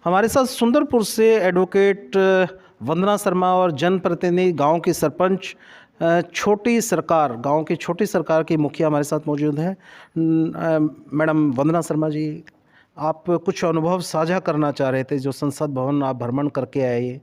हमारे साथ सुंदरपुर से एडवोकेट वंदना शर्मा और जनप्रतिनिधि गांव की सरपंच छोटी सरकार, गांव की छोटी सरकार की मुखिया हमारे साथ मौजूद हैं। मैडम वंदना शर्मा जी, आप कुछ अनुभव साझा करना चाह रहे थे। जो संसद भवन आप भ्रमण करके आए,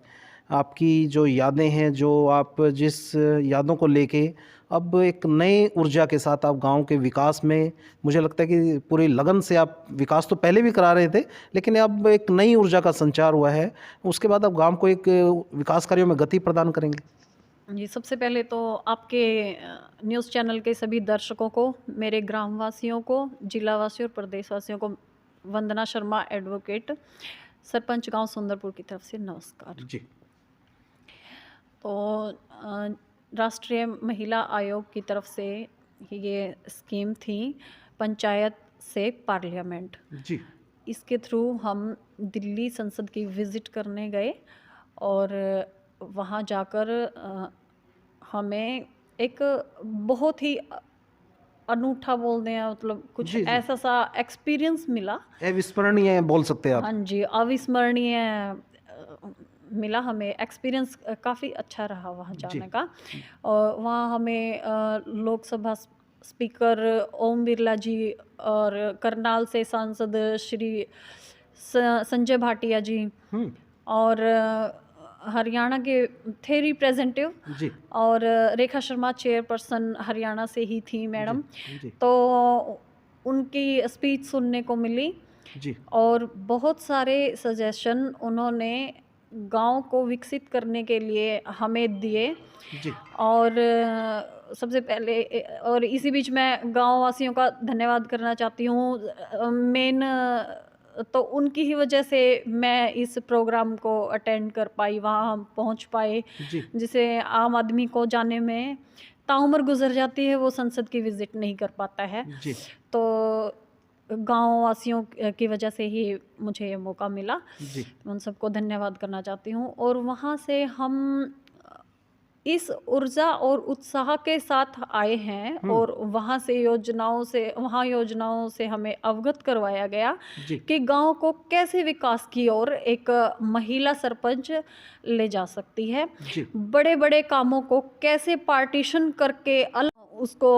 आपकी जो यादें हैं, जो आप जिस यादों को लेके अब एक नई ऊर्जा के साथ आप गांव के विकास में, मुझे लगता है कि पूरी लगन से आप विकास तो पहले भी करा रहे थे, लेकिन अब एक नई ऊर्जा का संचार हुआ है। उसके बाद आप गांव को एक विकास कार्यों में गति प्रदान करेंगे। जी, सबसे पहले तो आपके न्यूज़ चैनल के सभी दर्शकों को, मेरे ग्रामवासियों को, जिलावासियों और प्रदेशवासियों को वंदना शर्मा एडवोकेट सरपंच गांव सुंदरपुर की तरफ से नमस्कार। जी। तो राष्ट्रीय महिला आयोग की तरफ से ये स्कीम थी, पंचायत से पार्लियामेंट। जी। इसके थ्रू हम दिल्ली संसद की विज़िट करने गए और वहाँ जाकर हमें एक बहुत ही अनूठा बोल दें, मतलब कुछ जी। जी। ऐसा सा एक्सपीरियंस मिला। अविस्मरणीय बोल सकते हैं आप। हाँ जी, अविस्मरणीय मिला हमें एक्सपीरियंस। काफ़ी अच्छा रहा वहाँ जी। जाने का। और वहाँ हमें लोकसभा स्पीकर ओम बिरला जी और करनाल से सांसद श्री संजय भाटिया जी हम्म। और हरियाणा के थे रिप्रेजेंटेटिव, जी। और रेखा शर्मा चेयरपर्सन हरियाणा से ही थी जी। मैडम। जी। तो उनकी स्पीच सुनने को मिली जी। और बहुत सारे सजेशन उन्होंने गांव को विकसित करने के लिए हमें दिए। जी। और सबसे पहले और इसी बीच मैं गांव वासियों का धन्यवाद करना चाहती हूँ। मेन तो उनकी ही वजह से मैं इस प्रोग्राम को अटेंड कर पाई, वहाँ हम पहुँच पाए। जी। जिसे आम आदमी को जाने में ताउम्र गुजर जाती है, वो संसद की विज़िट नहीं कर पाता है। जी। तो गाँव वासियों की वजह से ही मुझे ये मौका मिला। जी। उन सबको धन्यवाद करना चाहती हूँ। और वहाँ से हम इस ऊर्जा और उत्साह के साथ आए हैं हम्म। और वहाँ योजनाओं से हमें अवगत करवाया गया जी। कि गांव को कैसे विकास की ओर एक महिला सरपंच ले जा सकती है। जी। बड़े बड़े कामों को कैसे पार्टीशन करके उसको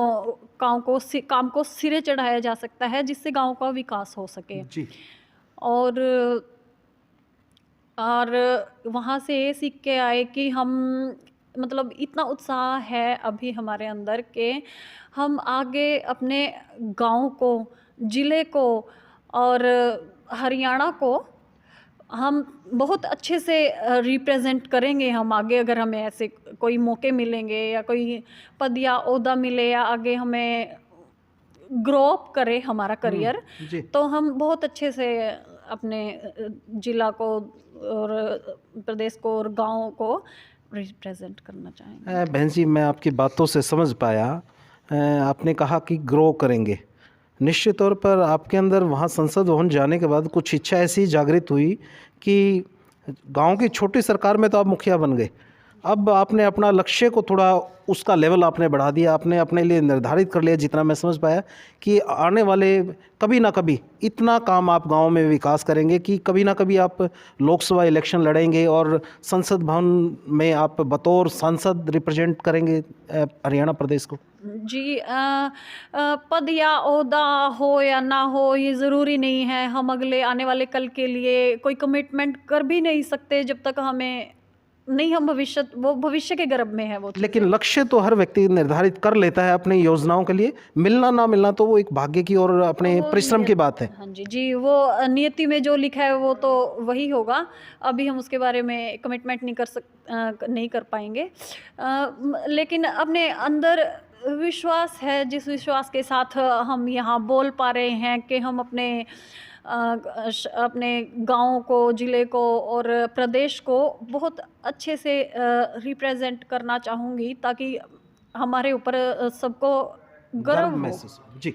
काम को सिरे चढ़ाया जा सकता है, जिससे गांव का विकास हो सके। जी। और वहाँ से ये सीख के आए कि हम, मतलब इतना उत्साह है अभी हमारे अंदर के हम आगे अपने गांव को, ज़िले को और हरियाणा को हम बहुत अच्छे से रिप्रेजेंट करेंगे। हम आगे अगर हमें ऐसे कोई मौके मिलेंगे या कोई पद या ओहदा मिले या आगे हमें ग्रो अप करे हमारा करियर, जी। तो हम बहुत अच्छे से अपने जिला को और प्रदेश को और गांव को रिप्रेजेंट करना चाहेंगे। बहन जी, मैं आपकी बातों से समझ पाया। आपने कहा कि ग्रो करेंगे। निश्चित तौर पर आपके अंदर वहाँ संसद भवन जाने के बाद कुछ इच्छा ऐसी जागृत हुई कि गांव की छोटी सरकार में तो आप मुखिया बन गए। अब आपने अपना लक्ष्य को थोड़ा, उसका लेवल आपने बढ़ा दिया, आपने अपने लिए निर्धारित कर लिया, जितना मैं समझ पाया, कि आने वाले कभी ना कभी इतना काम आप गांव में विकास करेंगे कि कभी ना कभी आप लोकसभा इलेक्शन लड़ेंगे और संसद भवन में आप बतौर सांसद रिप्रेजेंट करेंगे हरियाणा प्रदेश को। जी, पद या ओहदा हो या ना हो ये ज़रूरी नहीं है। हम अगले आने वाले कल के लिए कोई कमिटमेंट कर भी नहीं सकते जब तक हमें नहीं, हम भविष्य के गर्भ में है वो चीज़ें। लेकिन लक्ष्य तो हर व्यक्ति निर्धारित कर लेता है अपनी योजनाओं के लिए। मिलना ना मिलना तो वो एक भाग्य की और अपने वो परिश्रम की बात है। हाँ जी, जी, वो नियति में जो लिखा है वो तो वही होगा। अभी हम उसके बारे में कमिटमेंट नहीं कर पाएँगे। लेकिन अपने अंदर विश्वास है, जिस विश्वास के साथ हम यहाँ बोल पा रहे हैं कि हम अपने गाँव को, ज़िले को और प्रदेश को बहुत अच्छे से रिप्रेजेंट करना चाहूँगी, ताकि हमारे ऊपर सबको गर्व हो महसूस। जी।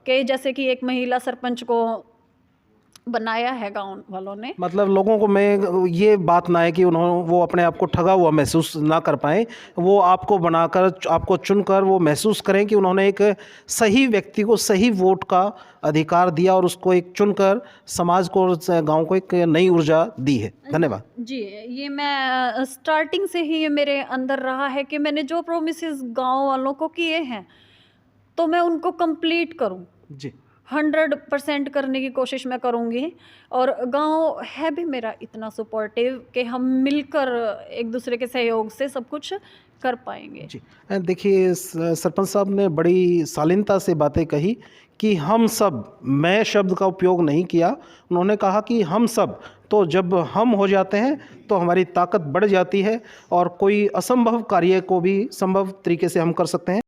कि जैसे कि एक महिला सरपंच को बनाया है गाँव वालों ने। मतलब लोगों को मैं ये बात ना है कि वो अपने आप को ठगा हुआ महसूस ना कर पाएँ, वो आपको बनाकर आपको चुनकर वो महसूस करें कि उन्होंने एक सही व्यक्ति को सही वोट का अधिकार दिया और उसको एक चुनकर समाज को और गाँव को एक नई ऊर्जा दी है। धन्यवाद। जी, ये मैं स्टार्टिंग से ही ये मेरे अंदर रहा है कि मैंने जो प्रोमिसेस गाँव वालों को किए हैं, तो मैं उनको कंप्लीट करूँ। जी 100% करने की कोशिश मैं करूँगी और गाँव है भी मेरा इतना सपोर्टिव कि हम मिलकर एक दूसरे के सहयोग से सब कुछ कर पाएंगे। जी देखिए सरपंच साहब ने बड़ी शालीनता से बातें कही कि हम सब, मैं शब्द का उपयोग नहीं किया, उन्होंने कहा कि हम सब, तो जब हम हो जाते हैं तो हमारी ताकत बढ़ जाती है और कोई असंभव कार्य को भी संभव तरीके से हम कर सकते हैं।